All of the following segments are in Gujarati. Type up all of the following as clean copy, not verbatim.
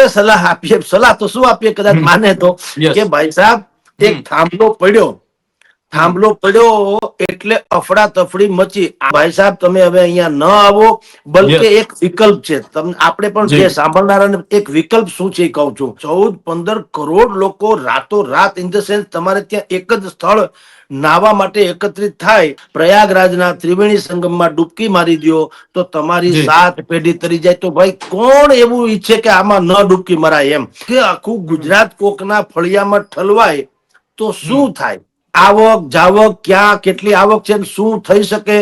આપણે સલાહ આપીએ, સલાહ તો શું આપીએ, કદાચ માને તો કે ભાઈ સાહેબ એક થાંભલો પડ્યો એટલે અફડા તફડી મચી. ભાઈ સાહેબ તમે હવે અહીંયા ન આવો, બલકે એક વિકલ્પ છે. આપણે પણ જે સાંભળનારાને એક વિકલ્પ શું છે કહું છું. 14-15 કરોડ લોકો રાતોરાત ઇન ધ સેન્સ તમારે ત્યાં એક જ સ્થળ નાવા માટે એકત્રિત થાય, પ્રયાગરાજના ત્રિવેણી સંગમમાં ડૂબકી મારી દો તો તમારી 7 પેઢી તરી જાય. તો ભાઈ કોણ એવું ઈચ્છે કે આમાં ન ડૂબકી મરાય? એમ કે આખું ગુજરાત કોકના ફળિયામાં ઠલવાય તો શું થાય? આવક જાવક ક્યાં કેટલી આવક છે, શું થઈ શકે?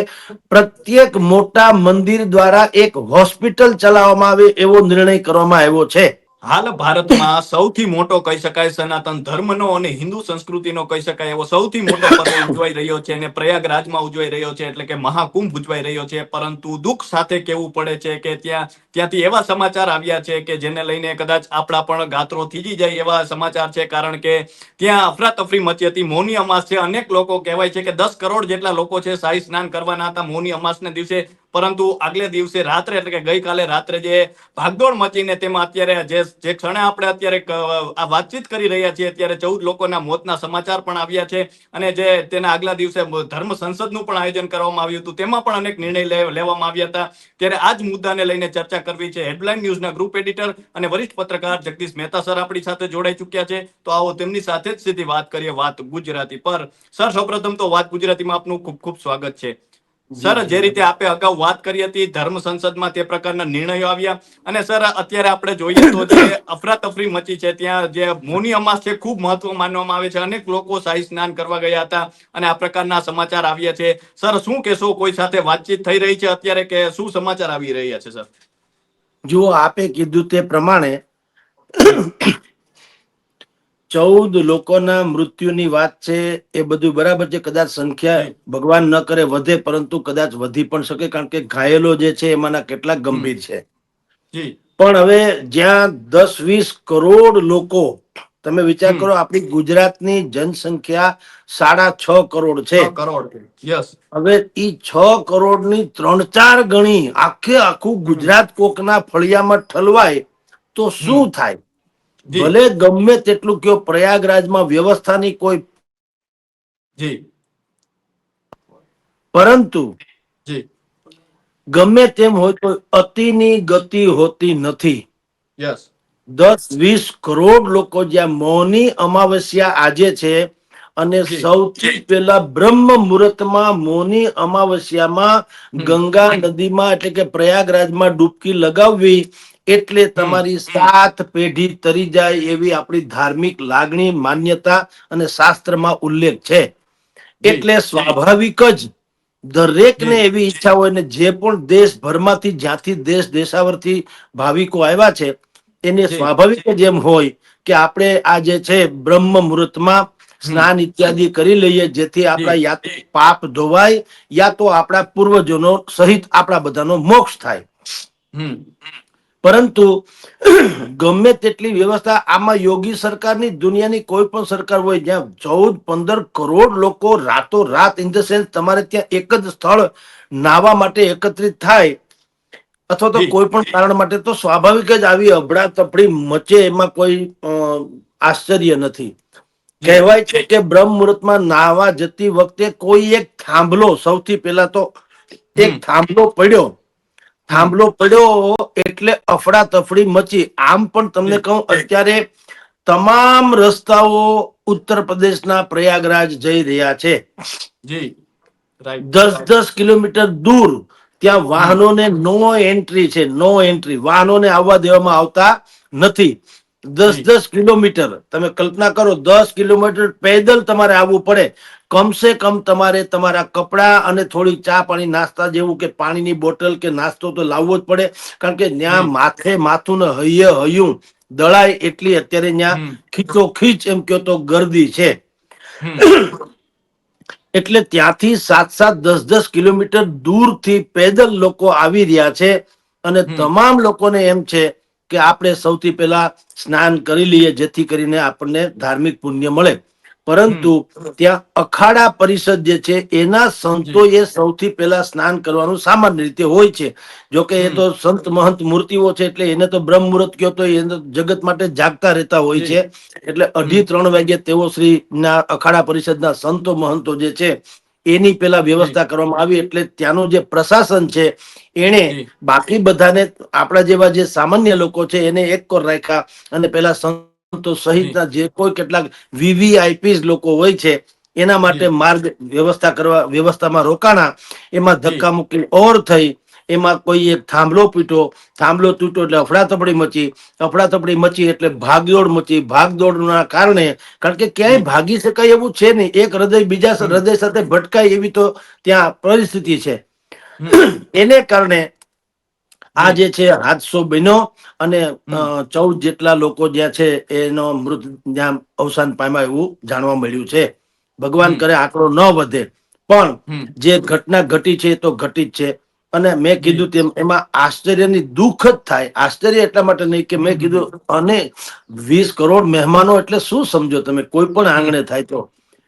પ્રત્યેક મોટા મંદિર દ્વારા એક હોસ્પિટલ ચલાવવામાં આવે એવો નિર્ણય કરવામાં આવ્યો છે. હાલ ભારતમાં સૌથી મોટો કહી શકાય સનાતન ધર્મનો અને હિન્દુ સંસ્કૃતિનો કહી શકાય એવો સૌથી મોટો પર્વ ઉજવાઈ રહ્યો છે અને પ્રયાગરાજમાં ઉજવાઈ રહ્યો છે, એટલે કે મહાકુંભ ઉજવાઈ રહ્યો છે. પરંતુ દુઃખ સાથે કહેવું પડે છે કે ત્યાંથી એવા સમાચાર આવ્યા છે કે જેને લઈને કદાચ આપણા પણ ગાત્રો થીજી જાય એવા સમાચાર છે. કારણ કે ત્યાં અફરાતફરી મચી હતી. મૌની અમાસ છે, અનેક લોકો કહેવાય છે કે 10 કરોડ જેટલા લોકો છે શાહી સ્નાન કરવાના હતા મૌની અમાસના દિવસે, પરંતુ આગલે દિવસે રાત્રે એટલે કે ગઈકાલે રાત્રે જે ભાગદોડ મચીને તેમાં અત્યારે જે ક્ષણે આપણે અત્યારે આ વાતચીત કરી રહ્યા છીએ ત્યારે 14 લોકોના મોતના સમાચાર પણ આવ્યા છે. અને જે તેના આગલા દિવસે ધર્મ સંસદનું પણ આયોજન કરવામાં આવ્યું હતું, તેમાં પણ અનેક નિર્ણય લેવામાં આવ્યા હતા. ત્યારે આ જ મુદ્દાને લઈને ચર્ચા કરવી છે. હેડલાઇન ન્યૂઝના ગ્રુપ એડિટર અને વરિષ્ઠ પત્રકાર જગદીશ મહેતા સર આપણી સાથે જોડાઈ ચૂક્યા છે. તો આવો તેમની સાથે જ સીધી વાત કરીએ, વાત ગુજરાતી પર. સર, સૌપ્રથમ તો વાત ગુજરાતીમાં આપનું ખૂબ ખૂબ સ્વાગત છે. સર, જે રીતે આપે અગાઉ વાત કરી હતી, ધર્મ સંસદમાં તે પ્રકારના નિર્ણયો આવ્યા. અને સર, અત્યારે આપણે જોઈએ તો જે અફરાતફરી મચી છે ત્યાં જે મૌની અમાસ છે ખૂબ મહત્વ માનવામાં આવે છે. અનેક લોકો શાહી સ્નાન કરવા ગયા હતા અને આ પ્રકારના સમાચાર આવ્યા છે. સર, શું કહેશો? કોઈ સાથે વાતચીત થઈ રહી છે અત્યારે કે શું સમાચાર આવી રહ્યા છે? સર, જુઓ, આપે કીધું તે પ્રમાણે 14 લોકોના મૃત્યુની વાત છે, એ બધું બરાબર છે. કદાચ સંખ્યા ભગવાન ન કરે વધે, પરંતુ કદાચ વધી પણ શકે, કારણ કે ઘાયલો જે છે એમાંના કેટલાક ગંભીર છે. પણ હવે જ્યાં 10-20 કરોડ લોકો, તમે વિચાર કરો, આપણી ગુજરાતની જનસંખ્યા 6.5 કરોડ છે. 6 કરોડ. યસ. હવે ઈ 6 કરોડની 3-4 ગણી આખું ગુજરાત કોકના ફળિયામાં ઠલવાય તો શું થાય? ભલે ગમે તેટલું કયો, પ્રયાગરાજમાં વ્યવસ્થાની કોઈ પરંતુ ગમે તેમ હોય તો અતિની ગતિ હોતી નથી. 10-20 કરોડ લોકો જ્યાં મૌની અમાવસ્યા આજે છે, અને સૌથી પહેલા બ્રહ્મ મુહૂર્તમાં મૌની અમાવસ્યામાં ગંગા નદીમાં એટલે કે પ્રયાગરાજમાં ડૂબકી લગાવવી એટલે તમારી 7 પેઢી તરી જાય એવી આપણી ધાર્મિક લાગણી, માન્યતા અને શાસ્ત્રમાં ઉલ્લેખ છે. એટલે સ્વાભાવિક જ દરેકને એવી ઈચ્છા હોય, ને જે પણ દેશભરમાંથી, જ્યાંથી દેશ દેશાવરથી ભાવિકો આવ્યા છે, એને સ્વાભાવિક જ એમ હોય કે આપણે આ જે છે બ્રહ્મ મુહૂર્તમાં સ્નાન ઇત્યાદિ કરી લઈએ, જેથી આપણા યા તો પાપ ધોવાય, યા તો આપણા પૂર્વજોનો સહિત આપણા બધાનો મોક્ષ થાય. પરંતુ ગમે તેટલી વ્યવસ્થા, આમાં યોગી સરકારની, દુનિયાની કોઈ પણ સરકાર હોય, જ્યાં 14-15 કરોડ લોકો રાતોરાત ઇન ધ સેન્સ તમારે ત્યાં એક જ સ્થળ નાવા માટે એકત્રિત થાય, અથવા તો કોઈ પણ કારણ માટે, તો સ્વાભાવિક જ આવી અબડા તફડી મચે, એમાં કોઈ આશ્ચર્ય નથી. કહેવાય છે કે બ્રહ્મ મુહૂર્તમાં નાહવા જતી વખતે કોઈ એક થાંભલો, સૌથી પહેલા તો એક થાંભલો પડ્યો એટલે અફડા તફડી મચી. આમ પણ તમને કહું, અત્યારે તમામ રસ્તાઓ ઉત્તર પ્રદેશના પ્રયાગરાજ જઈ રહ્યા છે. 10-10 કિલોમીટર દૂર ત્યાં વાહનોને નો એન્ટ્રી છે, નો એન્ટ્રી. વાહનોને આવવા દેવામાં આવતા નથી. 10-10 કિલોમીટર તમે કલ્પના કરો, 10 કિલોમીટર પેદલ તમારે આવવું પડે. કમસે કમ તમારે તમારા કપડા અને થોડી ચા પાણી નાસ્તા જેવું કે પાણીની બોટલ કે નાસ્તો તો લાવવો જ પડે, કારણ કે ત્યાં માથે માથું ને હૈયું દળાય એટલી અત્યારે ત્યાં ખીચોખીચ એમ કયો તો ગર્દી છે. એટલે ત્યાંથી 7-7, 10-10 કિલોમીટર દૂરથી પેદલ લોકો આવી રહ્યા છે, અને તમામ લોકોને એમ છે કે આપણે સૌથી પહેલા સ્નાન કરી લઈએ, જેથી કરીને આપણને ધાર્મિક પુણ્ય મળે. પરંતુ ત્યાં અખાડા પરિષદ જે છે એના સંતોએ સૌથી પહેલા સ્નાન કરવાનું સામાન્ય રીતે હોય છે. જોકે એ તો સંત મહંત મૂર્તિઓ છે એટલે એને તો બ્રહ્મ મુહૂર્ત કયો તો એને જગત માટે જાગતા રહેતા હોય છે. એટલે 2:30 વાગે તેઓ શ્રી ના અખાડા પરિષદના સંતો મહંતો જે છે એની પેલા વ્યવસ્થા કરવામાં આવી. એટલે ત્યાંનું જે પ્રશાસન છે એને બાકી બધાને આપણા જેવા જે સામાન્ય લોકો છે એને એક કોર રાખ્યા અને પેલા સંતો સહિતના જે કોઈ કેટલાક વીવીઆઈપી લોકો હોય છે એના માટે માર્ગ વ્યવસ્થામાં રોકાણા. એમાં ધક્કા મુક્કી ઓર થઈ. એમાં કોઈ એક થાંભલો તૂટ્યો એટલે અફડાતફડી મચી એટલે ભાગદોડના કારણે, કારણ કે ક્યાંય ભાગી શકાય એવું છે નહીં, એક હૃદય બીજા હૃદય સાથે ભટકાય એવી તો ત્યાં પરિસ્થિતિ છે. એને કારણે આ જે છે હાદસો બન્યો અને 14 જેટલા લોકો જ્યાં છે એનો મૃત જ્યાં અવસાન પામ્યા એવું જાણવા મળ્યું છે. ભગવાન કરે આંકડો ન વધે, પણ જે ઘટના ઘટી છે એ તો ઘટી જ છે. અને મેં કીધું તેમ એમાં આશ્ચર્યની દુઃખ જ થાય. આશ્ચર્ય એટલા માટે નહીં કે મેં કીધું અને 20 કરોડ મહેમાનો એટલે શું સમજો તમે, કોઈ પણ આંગણે થાય તો.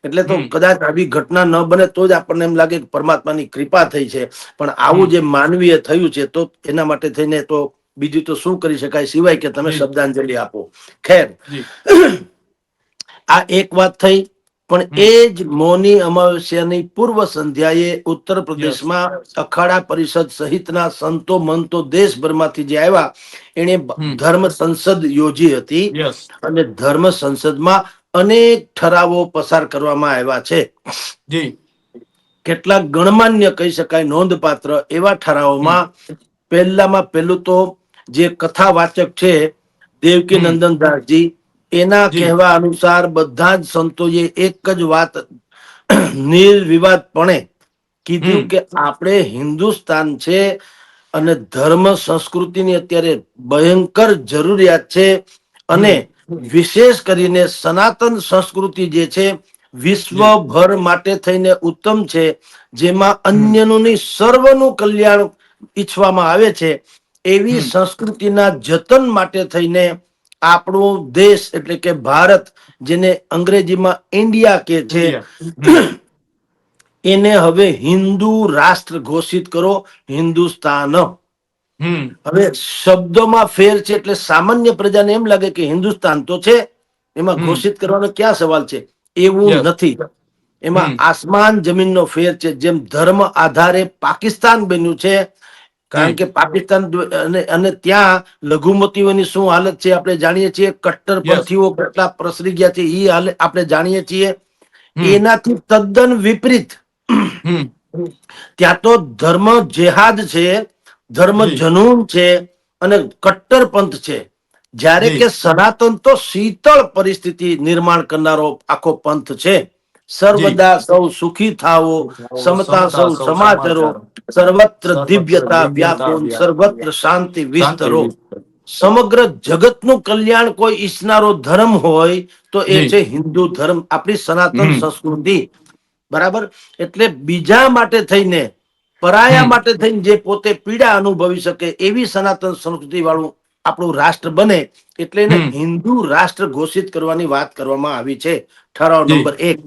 એટલે તો કદાચ આવી ઘટના ન બને તો જ આપણને એમ લાગે કે પરમાત્માની કૃપા થઈ છે. પણ આવું જે માનવીય થયું છે તો એના માટે થઈને તો બીજું તો શું કરી શકાય સિવાય કે તમે શ્રદ્ધાંજલિ આપો. ખેર, આ એક વાત થઈ. પણ એ જ મૌની અમાવસ્યાની પૂર્વ સંધ્યાએ ઉત્તર પ્રદેશમાં અખાડા પરિષદ સહિતના સંતો મંતો દેશભરમાંથી જે આવ્યા એને ધર્મ સંસદ યોજી હતી. અને ધર્મ સંસદમાં અનેક ઠરાવો પસાર કરવામાં આવ્યા છે. કેટલાક ગણમાન્ય કહી શકાય નોંધપાત્ર એવા ઠરાવોમાં પહેલું તો જે કથાવાચક છે દેવકી નંદનદાસજી, એના કહેવા અનુસાર બધા જ સંતોએ એક જ વાત નિર્વિવાદપણે કીધું કે આપણે હિન્દુસ્તાન છે અને ધર્મ સંસ્કૃતિની અત્યારે ભયંકર જરૂરિયાત છે. અને વિશેષ કરીને સનાતન સંસ્કૃતિ જે છે વિશ્વભર માટે થઈને ઉત્તમ છે, જેમાં અન્યનું નહીં સર્વનું કલ્યાણ ઈચ્છવામાં આવે છે. એવી સંસ્કૃતિના જતન માટે થઈને આપણો દેશ એટલે કે ભારત, જેને અંગ્રેજીમાં ઇન્ડિયા કે છે, એને હવે હિન્દુ રાષ્ટ્ર ઘોષિત કરો, હિન્દુસ્તાન. હવે શબ્દોમાં ફેર છે એટલે સામાન્ય પ્રજાને એમ લાગે કે હિન્દુસ્તાન તો છે, એમાં ઘોષિત કરવાનો ક્યાં સવાલ છે. એવું નથી. એમાં આસમાન જમીનનો ફેર છે. જેમ ધર્મ આધારે પાકિસ્તાન બન્યું છે, કારણ કે પાકિસ્તાન અને ત્યાં લઘુમતીઓની શું હાલત છે આપણે જાણીએ છીએ. કટ્ટરપંથીઓ કેટલા પ્રસરી ગયા છે એ હાલત આપણે જાણીએ છીએ. એનાથી તદ્દન વિપરીત ત્યાં તો ધર્મ જેહાદ છે, ધર્મ જનૂન છે અને કટ્ટરપંથ છે. જ્યારે કે સનાતન તો શીતળ પરિસ્થિતિ નિર્માણ કરનારો આખો પંથ છે. સર્વદા સૌ સુખી થાવો, સમતા સૌ સમાચરો, સર્વત્ર દિવ્યતા વ્યાપો, સર્વત્ર શાંતિ વિસ્તરો. સમગ્ર જગતનું કલ્યાણ કોઈ ઈચ્છનારો ધર્મ હોય તો એ છે હિન્દુ ધર્મ, આપણી સનાતન સંસ્કૃતિ. બરાબર. એટલે બીજા માટે થઈને, પરાયા માટે થઈને જે પોતે પીડા અનુભવી શકે એવી સનાતન સંસ્કૃતિ વાળું આપણું રાષ્ટ્ર બને એટલે એને હિન્દુ રાષ્ટ્ર ઘોષિત કરવાની વાત કરવામાં આવી છે. ઠરાવ નંબર 1.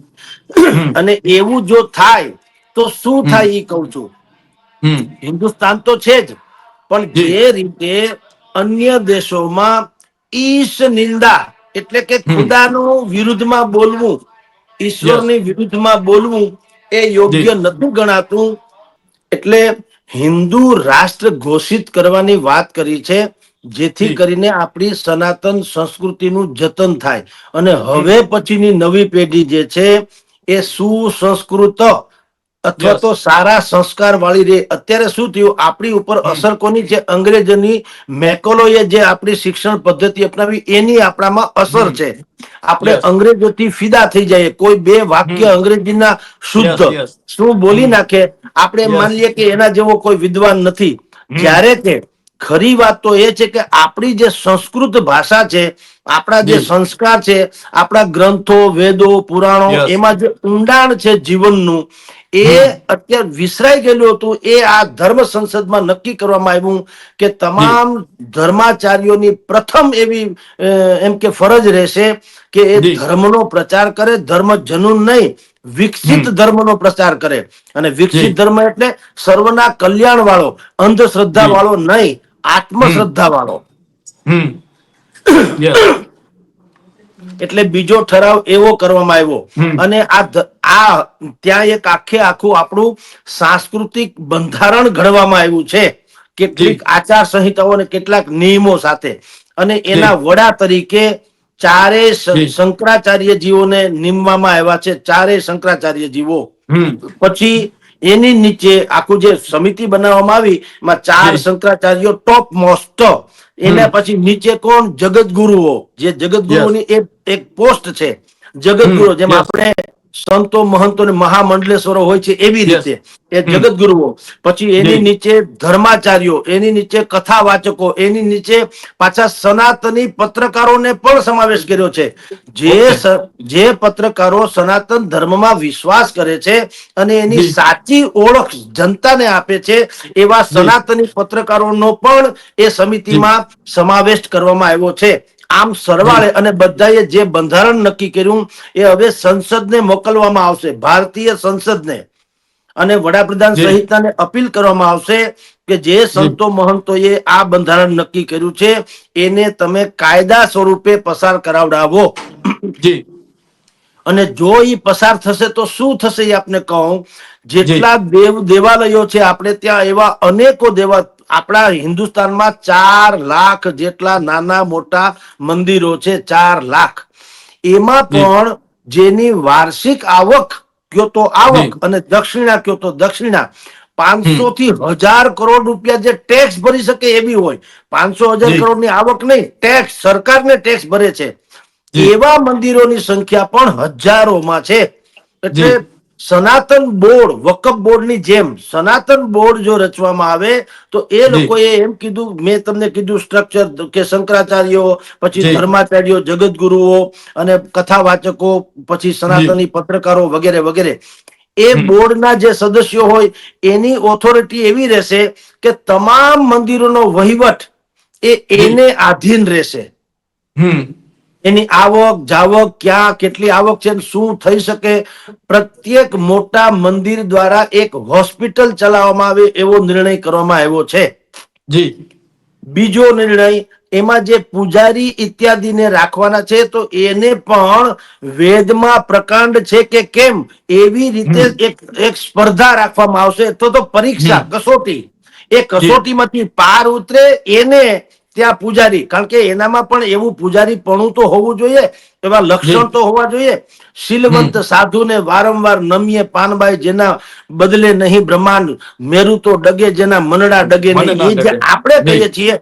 અને એવું જો થાય તો શું થાય એ કઉ છું. હિન્દુસ્તાન તો છે જ, પણ જે રીતે અન્ય દેશોમાં ઈશ નિંદા એટલે કે ખુદાનું વિરુદ્ધમાં બોલવું, ઈશ્વરની વિરુદ્ધમાં બોલવું એ યોગ્ય નથી ગણાતું. એટલે હિન્દુ રાષ્ટ્ર ઘોષિત કરવાની વાત કરી છે, જેથી કરીને આપણી સનાતન સંસ્કૃતિનું જતન થાય. અને હવે પછીની નવી પેઢી જે છે એ સુસંસ્કૃત અથવા તો સારા સંસ્કાર વાળી રે. અત્યારે શું થયું, આપણી ઉપર અસર કોની છે? અંગ્રેજોની મેકોલોએ જે આપણી શિક્ષણ પદ્ધતિ અપનાવી એની આપણામાં અસર છે. આપણે અંગ્રેજોથી ફિદા થઈ જાય, કોઈ બે વાક્ય અંગ્રેજીના શુદ્ધ શું બોલી નાખે, આપણે માની લઈએ કે એના જેવો કોઈ વિદ્વાન નથી. જ્યારે કે ખરી વાત તો એ છે કે આપણી જે સંસ્કૃત ભાષા છે, આપણા જે જી સંસ્કાર છે, આપણા ગ્રંથો, વેદો, પુરાણો, યસ એમાં જે ઊંડાણ છે જીવનનું, એ હમ અત્યારે વિસરાઈ ગયેલું હતું. એ આ ધર્મ સંસદમાં નક્કી કરવામાં આવ્યું કે જી તમામ ધર્માચાર્યોની પ્રથમ એવી એમ કે ફરજ રહેશે કે એ જી ધર્મનો પ્રચાર કરે, ધર્મ જનૂન નહીં, વિકસિત હમ ધર્મનો પ્રચાર કરે. અને જી વિકસિત ધર્મ એટલે સર્વના કલ્યાણ વાળો, અંધશ્રદ્ધા જી વાળો નહીં, હમ આત્મશ્રદ્ધા વાળો. હમ યસ એટલે બીજો ઠરાવ એવો કરવામાં આવ્યો. હમ અને આ ત્યાં એક આખે આખું આપણું સાંસ્કૃતિક બંધારણ ઘડવામાં આવ્યું છે, જી કેટલીક આચાર સંહિતાઓ અને કેટલાક નિયમો સાથે. અને જી એના વડા તરીકે ચારેય જી શંકરાચાર્ય જીવોને નીમવામાં આવ્યા છે, ચારેય શંકરાચાર્ય જીવો. હમ પછી એની નીચે આખું જે સમિતિ બનાવવામાં આવી, એમાં ચાર જી શંકરાચાર્યો ટોપ મોસ્ટ. હમ એના પછી નીચે કોણ? જગતગુરુઓ. જે યસ જગતગુરુની એક પોસ્ટ છે, જગતગુરુ. જેમ યસ આપણે સંતો, મહંતો અને મહામંડલેશ્વરો હોય છે, એવી યસ રીતે એ હમ જગતગુરુઓ. પછી એની જી નીચે ધર્માચાર્યો, એની નીચે કથાવાચકો, એની નીચે પાછા સનાતની પત્રકારોને પણ સમાવેશ કર્યો છે. ઓકે જે પત્રકારો સનાતન ધર્મમાં વિશ્વાસ કરે છે અને એની જી સાચી ઓળખ જનતાને આપે છે, એવા જી સનાતની પત્રકારોનો પણ એ જી સમિતિમાં સમાવેશ કરવામાં આવ્યો છે. આમ જી સરવાળે અને બધાએ જે બંધારણ નક્કી કર્યું એ હવે સંસદને મોકલવામાં આવશે, ભારતીય સંસદને. અને વડાપ્રધાન જી સહિતને અપીલ કરવામાં આવશે કે જે જી સંતો મહંતોએ આ બંધારણ નક્કી કર્યું છે એને તમે કાયદા સ્વરૂપે પસાર કરાવડાવો. જી અને જો એ પસાર થશે તો શું થશે એ આપને કહું. જી જેટલા દેવાલયો છે આપણે ત્યાં, એવા અનેકો આપણા હિન્દુસ્તાનમાં 4 લાખ જેટલા નાના મોટા મંદિરો છે, 4 લાખ. એમાં જી પણ જેની વાર્ષિક આવક કયો તો આવક જી અને દક્ષિણા કયો તો દક્ષિણા હમ 500 થી 1000 કરોડ રૂપિયા જે ટેક્સ ભરી શકે એવી હોય. 500,000 જી કરોડની આવક નહીં, ટેક્સ સરકારને ટેક્સ ભરે છે, જી એવા મંદિરોની સંખ્યા પણ હજારોમાં છે. એટલે જી સનાતન બોર્ડ, વકફ બોર્ડની જેમ સનાતન બોર્ડ જો રચવામાં આવે તો એ જી લોકોએ એમ કીધું, મેં તમને કીધું સ્ટ્રક્ચર, કે શંકરાચાર્યો, પછી જી ધર્માચાર્યો, જગતગુરુઓ અને કથાવાચકો, પછી જી સનાતની પત્રકારો વગેરે વગેરે. એ હમ બોર્ડના જે સદસ્યો હોય એની ઓથોરિટી એવી રહેશે કે તમામ મંદિરોનો વહીવટ એ જી એને આધીન રહેશે. હમ એની આવક જાવક, ક્યાં કેટલી આવક છે, શું થઈ શકે. પ્રત્યેક મોટા મંદિર દ્વારા એક હોસ્પિટલ ચલાવવામાં આવે એવો નિર્ણય કરવામાં આવ્યો છે. જી બીજો નિર્ણય, એમાં જે પૂજારી ઇત્યાદિને રાખવાના છે તો એને પણ વેદમાં પ્રકાંડ છે કે કેમ એવી રીતે હમ એક સ્પર્ધા રાખવામાં આવશે. તો હમ પરીક્ષા, કસોટી. એ જી કસોટીમાંથી પાર ઉતરે એને ત્યાં પૂજારી, કારણ કે એનામાં પણ એવું પૂજારીપણું તો હોવું જોઈએ, એવા જી લક્ષણ તો હોવા જોઈએ. હમ શીલવંત સાધુને વારંવાર નમીએ પાનબાઈ, જેના બદલે નહીં બ્રહ્માંડ, મેરુ તો ડગે જેના મનડા ડગે મને નહીં. ના એ જે ડગે આપણે જી કહીએ છીએ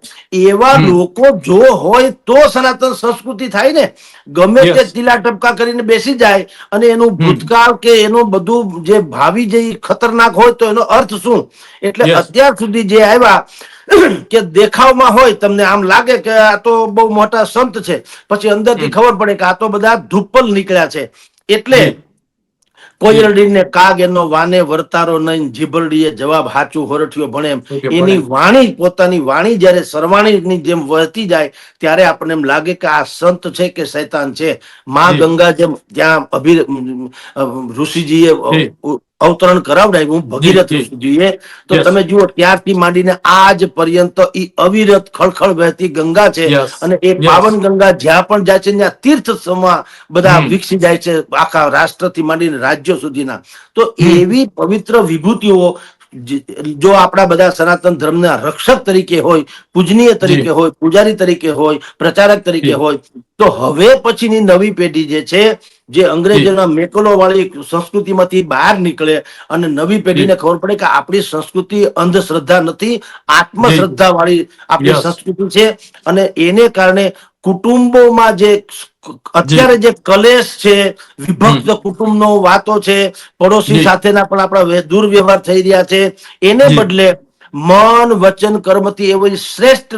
એવા હમ લોકો જો હોય તો સનાતન સંસ્કૃતિ થાય ને. ગમે તે યસ ટીલા ટપકા કરીને બેસી જાય અને એનું હમ ભૂતકાળ કે એનું બધું જે ભાવિ જે ખતરનાક હોય તો એનો અર્થ શું. એટલે યસ અત્યાર સુધી જે આવ્યા કે દેખાવમાં હોય, તમને આમ લાગે કે આ તો બહુ મોટા સંત છે, પછી અંદરથી હમ ખબર પડે કે આ તો બધા ધુપ્પલ નીકળ્યા છે. એટલે જી જી કોયરડીને કાગ એનો વાને વર્તારો નહીં, જીભરડીએ જવાબ હાચું હોરઠિયો ભણે. એમ ઓકે એની ભણે વાણી, પોતાની વાણી જ્યારે સરવાણીની જેમ વહેતી જાય ત્યારે આપણને એમ લાગે કે આ સંત છે કે શૈતાન છે. માં જી ગંગા જેમ ત્યાં ઋષિજીએ જી અવતરણ કરાવડાવ્યું, જી ભગીરથ જી ઋષિજીએ. તો યસ તમે જુઓ ત્યારથી માંડીને આજ પર્યંત ઈ અવિરત ખળખળ વહેતી ગંગા છે. યસ અને એ યસ પાવન ગંગા જ્યાં પણ જાય છે ત્યાં તીર્થ સમા બધા હમ વિકસી જાય છે, આખા રાષ્ટ્રથી માંડીને રાજ્યો સુધીના. તો હમ એવી પવિત્ર વિભૂતિઓ જો આપણા બધા સનાતન ધર્મના રક્ષક તરીકે હોય, પૂજનીય જી તરીકે હોય, પૂજારી તરીકે હોય, પ્રચારક તરીકે જી હોય, તો હવે પછીની નવી પેઢી જે છે, જે જી અંગ્રેજોના મેકલો વાળી સંસ્કૃતિમાંથી બહાર નીકળે અને નવી જી પેઢીને ખબર પડે કે આપણી સંસ્કૃતિ અંધશ્રદ્ધા નથી, જી આત્મશ્રદ્ધા વાળી આપણી યસ સંસ્કૃતિ છે. અને એને કારણે કુટુંબોમાં જે જી અત્યારે જે કલેશ છે, હમ વિભક્ત કુટુંબનો વાતો છે, પડોશી જી સાથેના પણ આપણા દુર્વ્યવહાર થઈ રહ્યા છે, એને જી બદલે મન વચન કર્મથી એવી શ્રેષ્ઠ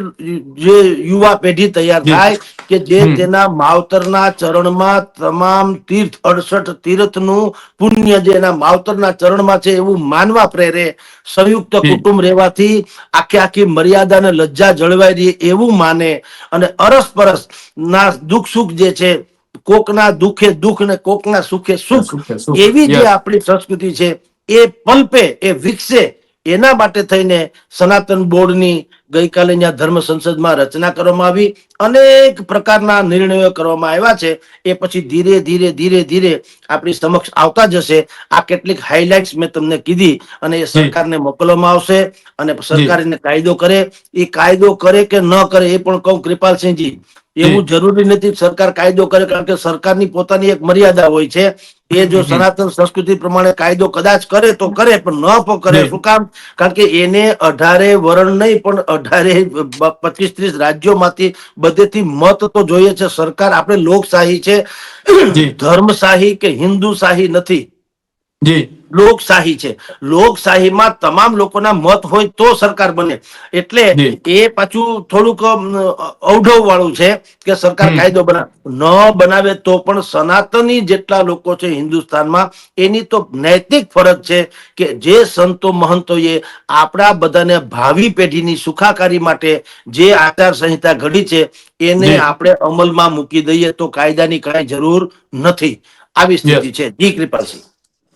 જે યુવા પેઢી તૈયાર જી થાય કે જે હમ તેના માવતરના ચરણમાં તમામ તીર્થ 68 તીર્થનું પુણ્ય જે એના માવતરના ચરણમાં છે એવું માનવા પ્રેરે, સંયુક્ત જી કુટુંબ રહેવાથી આખી આખી મર્યાદા અને લજ્જા જળવાઈ રહી એવું માને, અને અરસપરસ ના દુઃખ સુખ જે છે, કોકના દુઃખે દુઃખ ને કોકના સુખે સુખ, શું કે શું એવી જે યસ આપણી સંસ્કૃતિ છે એ પલપે, એ વિકસે, એના માટે થઈને સનાતન બોર્ડની ગઈકાલે ત્યાં ધર્મ સંસદમાં રચના કરવામાં આવી. અનેક પ્રકારના નિર્ણયો કરવામાં આવ્યા છે. એ પછી ધીરે ધીરે ધીરે ધીરે આપણી સમક્ષ આવતા જશે. આ કેટલીક હાઇલાઇટ્સ મેં તમને કીધી અને એ જી સરકારને મોકલવામાં આવશે, અને જી સરકાર એને કાયદો કરે. એ કાયદો કરે કે ન કરે એ પણ કહું કૃપાલસિંહજી, જી એવું જરૂરી નથી કે સરકાર કાયદો કરે, કારણ કે સરકારની પોતાની એક મર્યાદા હોય છે. એ જો હમ સનાતન સંસ્કૃતિ પ્રમાણે કાયદો કદાચ કરે તો કરે, પણ ન પણ કરે. જી શું કામ? કારણ કે એને 18 વરણ નહીં પણ 18 25-30 રાજ્યોમાંથી બધેથી મત તો જોઈએ છે. સરકાર, આપણે લોકશાહી છે, જી ધર્મશાહી કે હિન્દુશાહી નથી, જી લોકશાહી છે. લોકશાહીમાં તમામ લોકોના મત હોય તો સરકાર બને. એટલે જી એ પાછું થોડુંક અવઢવ વાળું છે કે સરકાર હમ કાયદો બનાવે, ન બનાવે તો પણ સનાતની જેટલા લોકો છે હિન્દુસ્તાનમાં, એની તો નૈતિક ફરજ છે કે જે સંતો મહંતોએ આપણા બધાને ભાવિ પેઢીની સુખાકારી માટે જે આચાર સંહિતા ઘડી છે એને જી આપણે અમલમાં મૂકી દઈએ તો કાયદાની કાંઈ જરૂર નથી. આવી યસ સ્થિતિ છે. જી કૃપાલસિંહ.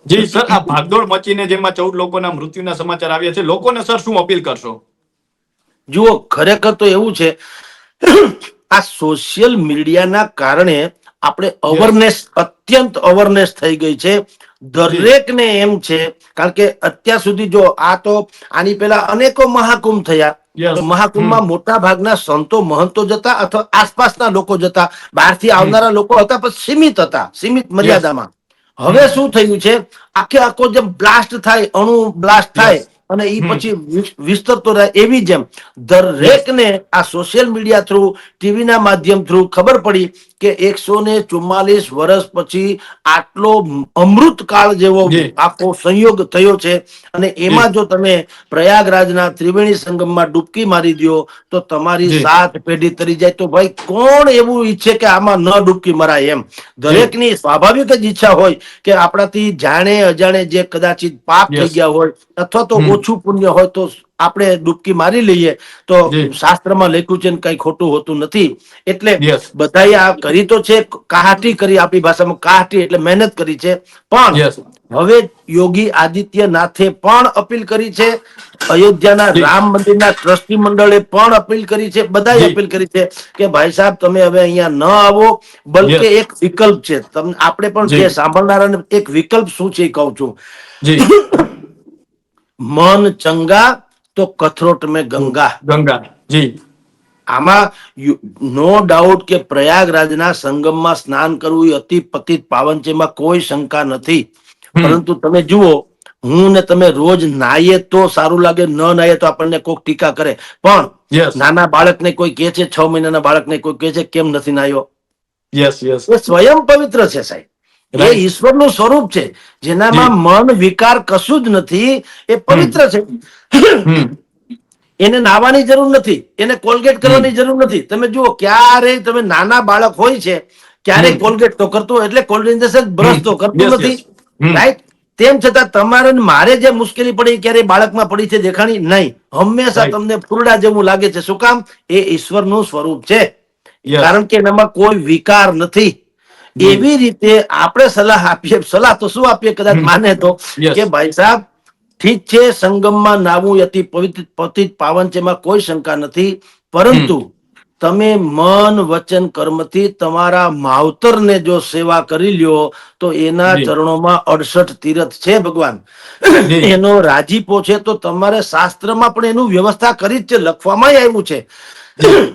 જી સર, આ ભાગદોડ મચીને જેમાં 14 લોકોના મૃત્યુના સમાચાર આવ્યા છે, લોકોને સર શું અપીલ કરશો? જુઓ, ખરેખર તો એવું છે, આ સોશિયલ મીડિયાના કારણે આપણે યસ અવેરનેસ, અત્યંત અવેરનેસ થઈ ગઈ છે. જી દરેકને એમ છે, કારણ કે અત્યાર સુધી જો આ તો આની પહેલા અનેકો મહાકુંભ થયા, તો યસ હમ મહાકુંભમાં મોટા ભાગના સંતો મહંતો જતા અથવા આસપાસના લોકો જતા, બહારથી હમ આવનારા લોકો હતા પણ સીમિત હતા, સીમિત યસ મર્યાદામાં. હવે હમ શું થયું છે, આખે આખો જેમ બ્લાસ્ટ થાય, અણુ બ્લાસ્ટ યસ થાય અને એ હમ પછી વિસ્તરતો રહે, એવી જેમ યસ દરેકને આ સોશિયલ મીડિયા થ્રુ, ટીવીના માધ્યમ થ્રુ ખબર પડી કે 144 વર્ષ પછી આટલો અમૃતકાળ જેવો જી આખો સંયોગ થયો છે. અને જી એમાં જો તમે પ્રયાગરાજના ત્રિવેણી સંગમમાં ડૂબકી મારી દો તો તમારી જી 7 પેઢી તરી જાય. તો ભાઈ કોણ એવું ઈચ્છે કે આમાં ન ડૂબકી મરાય? એમ જી દરેકની સ્વાભાવિક જ ઈચ્છા હોય કે આપણાથી જાણે અજાણે જે કદાચિત પાપ થઈ યસ ગયા હોય અથવા તો હમ ઓછું પુણ્ય હોય તો આપણે ડૂબકી મારી લઈએ. તો જી શાસ્ત્રમાં લખ્યું છે ને કઈ ખોટું હોતું નથી. એટલે યસ બધાએ આ કરી તો છે, કાહાટી કરી, આપણી ભાષામાં કાહાટી એટલે મહેનત કરી છે. પણ યસ હવે યોગી આદિત્યનાથે પણ અપીલ કરી છે, અયોધ્યાના જી રામ મંદિરના ટ્રસ્ટી મંડળે પણ અપીલ કરી છે, બધાએ જી અપીલ કરી છે કે ભાઈ સાહેબ તમે હવે અહીંયા ન આવો. બલકે યસ એક વિકલ્પ છે, તમને આપણે પણ જી જે સાંભળનારાને એક વિકલ્પ શું છે એ કહું છું. જી મન ચંગા તો કથરોટ મેં ગંગા. ગંગા. જી આમાં નો ડાઉટ કે પ્રયાગરાજના સંગમમાં સ્નાન કરવું એ અતિ પતિત પાવન છે, એમાં કોઈ શંકા નથી. હમ પરંતુ તમે જુઓ, હું ને તમે રોજ નાહીએ તો સારું લાગે, ન નાહીએ તો આપણને કોઈક ટીકા કરે. પણ યસ નાના બાળકને કોઈ કહે છે, 6 મહિનાના બાળકને કોઈ કહે છે કેમ નથી નાહ્યો? યસ યસ એ સ્વયં પવિત્ર છે સાહેબ. એ રાઈટ ઈશ્વરનું સ્વરૂપ છે, જી જેનામાં મન વિકાર કશું જ નથી. એ હમ પવિત્ર છે. હમ એને નાહવાની જરૂર નથી, એને કોલગેટ હમ કરવાની જરૂર નથી. તમે જુઓ, ક્યારે તમે નાના બાળક હોય છે હમ ક્યારે કોલગેટ તો કરતો હોય, એટલે કોલગેટ હમ બ્રશ તો કરતું યસ નથી, યસ હમ રાઈટ? તેમ છતાં તમારે ને મારે જે મુશ્કેલી પડી ક્યારે બાળકમાં પડી છે દેખાણી નહીં. હંમેશા રાઈટ તમને ફૂરડા જેવું લાગે છે. શું કામ? એ ઈશ્વરનું સ્વરૂપ છે. યસ કારણ કે એનામાં કોઈ વિકાર નથી. જી એવી રીતે આપણે સલાહ આપીએ, સલાહ તો શું આપીએ, કદાચ હમ માને તો, યસ કે ભાઈ સાહેબ ઠીક છે, સંગમમાં નાવું અતિ પતિત પાવન છે, એમાં કોઈ શંકા નથી. હમ પરંતુ તમે મન વચન કર્મથી તમારા માવતરને જો સેવા કરી લ્યો તો એના જી ચરણોમાં 68 તીરથ છે ભગવાન. જી એનો રાજીપો છે તો તમારે શાસ્ત્રમાં પણ એનું વ્યવસ્થા કરી જ છે, લખવામાં આવ્યું છે. જી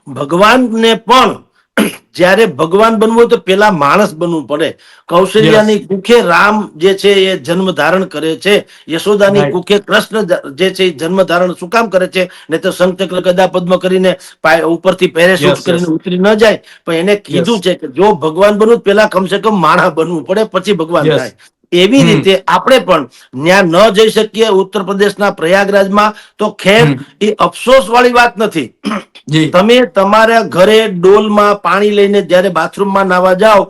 ભગવાનને પણ જ્યારે ભગવાન બનવું હોય તો પેલા માણસ બનવું પડે. યસ કૌશલ્યાની કુખે રામ જે છે એ જન્મ ધારણ કરે છે. યશોદાની રાઈટ કુખે કૃષ્ણ જે છે એ જન્મ ધારણ શું કામ કરે છે? ને તો શંખચક્ર ગદા પદ્મ કરીને ઉપરથી પેરેશૂટ યસ યસ કરીને ઉતરી ન જાય. પણ એને યસ કીધું છે કે જો ભગવાન બનવું પેલા કમસે કમ માણસ બનવું પડે, પછી ભગવાન યસ થાય. એવી હમ રીતે આપણે પણ ત્યાં ન જઈ શકીએ ઉત્તર પ્રદેશના પ્રયાગરાજમાં, તો ખેર હમ એ અફસોસ વાળી વાત નથી. જી તમે તમારા ઘરે ડોલમાં પાણી લઈને જ્યારે બાથરૂમમાં નાવા જાઓ,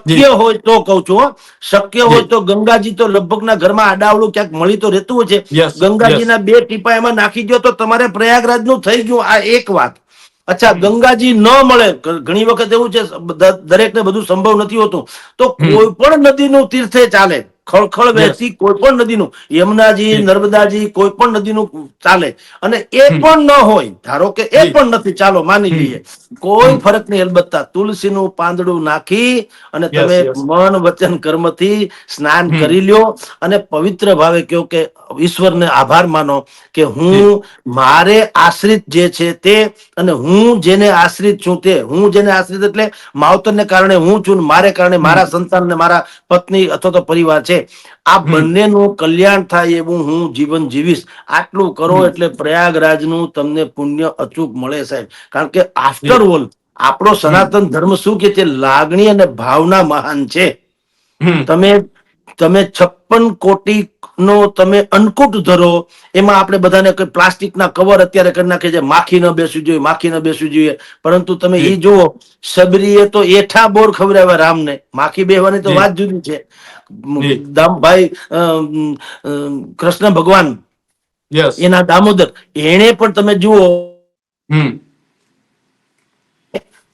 જી શક્ય હોય તો કહું છું હો, શક્ય જી હોય તો ગંગાજી તો લગભગના ઘરમાં આડાવડું ક્યાંક મળી તો રહેતું હોય છે, યસ યસ ગંગાજીના 2 ટીપા એમાં નાખી દો તો તમારે પ્રયાગરાજનું થઈ ગયું. આ એક વાત. અચ્છા, ગંગાજી ન મળે, ઘણી વખત એવું છે દરેકને બધું સંભવ નથી હોતું, તો હમ કોઈ પણ નદીનું તીર્થે ચાલે, ખળખળ યસ વહેતી કોઈ પણ નદીનું, યમુનાજી, જી નર્મદાજી, કોઈ પણ નદીનું ચાલે. અને એ હમ પણ ન હોય, ધારો કે એ જી પણ નથી, ચાલો માની હમ લઈએ, કોઈ હમ ફરક નહીં. અલબત્તા તુલસીનું પાંદડું નાખી અને તમે યસ યસ મન વચન કર્મથી સ્નાન હમ કરી લ્યો અને પવિત્ર ભાવે કહો કે ઈશ્વરને આભાર માનો કે જી હું મારે આશ્રિત જે છે તે, અને હું જેને આશ્રિત છું તે, હું જેને આશ્રિત એટલે માવતરને કારણે હું છું, મારે કારણે હમ મારા સંતાન ને મારા પત્ની અથવા તો પરિવાર છે, આ હમ બંનેનું કલ્યાણ થાય એવું હું જીવન જીવીશ. આટલું કરો હમ એટલે પ્રયાગરાજનું તમને પુણ્ય અચૂક મળે સાહેબ. કારણ કે આફ્ટર જી ઓલ આપણો હમ સનાતન ધર્મ શું કે છે, લાગણી અને ભાવના મહાન છે. હમ તમે તમે 56 કોટી નો તમે અન્નકૂટ ધરો, એમાં આપણે બધાને કોઈ પ્લાસ્ટિકના કવર અત્યારે કરી નાખે છે, માખી ન બેસવી જોઈએ, માખી ન બેસવી જોઈએ. પરંતુ તમે જી એ જુઓ, સબરીએ તો એઠા બોર ખવડાવ્યા રામને, માખી બેહવાની તો જી વાત જુદી છે. જી ભાઈ કૃષ્ણ ભગવાન, યસ એના દામોદર, એને પણ તમે જુઓ હમ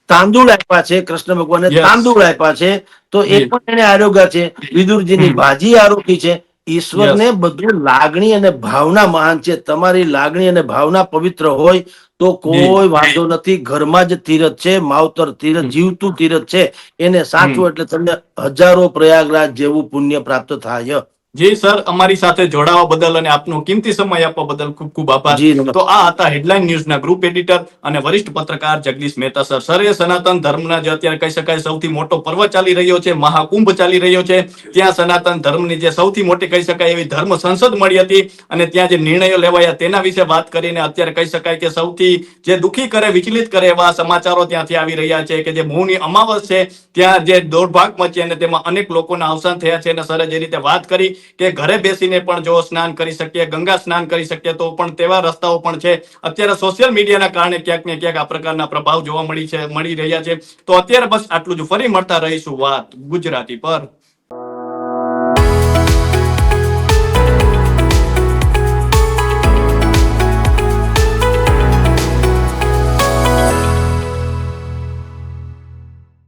તાંદુળ આપ્યા છે, કૃષ્ણ ભગવાને યસ તાંદુળ આપ્યા છે, તો એ જી પણ એને આરોગ્ય છે. વિદુરજીની હમ ભાજી આરોગી છે. યસ ઈશ્વરને બધું લાગણી અને ભાવના મહાન છે. તમારી લાગણી અને ભાવના પવિત્ર હોય તો જી કોઈ વાંધો નથી. ઘરમાં જ તીરથ છે, માવતર તીરથ, હમ જીવતું તીરથ છે, એને હમ સાચવો એટલે તમને હજારો પ્રયાગરાજ જેવું પુણ્ય પ્રાપ્ત થાય. જી સર, અમારી સાથે જોડાવા બદલ અને આપનો કિંમતી સમય આપવા બદલ ખૂબ ખૂબ આભાર. જી નમસ્કાર. તો આ હતા હેડલાઇન ન્યૂઝના ગ્રુપ એડિટર અને વરિષ્ઠ પત્રકાર જગદીશ મહેતા સર. સર એ સનાતન ધર્મના જે અત્યારે કહી શકાય સૌથી મોટો પર્વ ચાલી રહ્યો છે, મહાકુંભ ચાલી રહ્યો છે, ત્યાં સનાતન ધર્મની જે સૌથી મોટી કહી શકાય એવી ધર્મ સંસદ મળી હતી અને ત્યાં જે નિર્ણયો લેવાયા તેના વિશે વાત કરીને અત્યારે કહી શકાય કે સૌથી જે દુખી કરે, વિચલિત કરે એવા સમાચારો ત્યાંથી આવી રહ્યા છે કે જે મૌની અમાવસ છે ત્યાં જે દોડભાગ મચી અને તેમાં અનેક લોકોના અવસાન થયા છે. અને સરે જે રીતે વાત કરી કે ઘરે બેસીને પણ જો સ્નાન કરી શકીએ, ગંગા સ્નાન કરી શકીએ, તો પણ તેવા રસ્તાઓ પણ છે. અત્યારે સોશિયલ મીડિયાના કારણે ક્યાંક ને ક્યાંક આ પ્રકારના પ્રભાવ જોવા મળી રહ્યા છે. તો અત્યારે બસ આટલું જ. ફરી મળતા રહીશું વાત ગુજરાતી પર.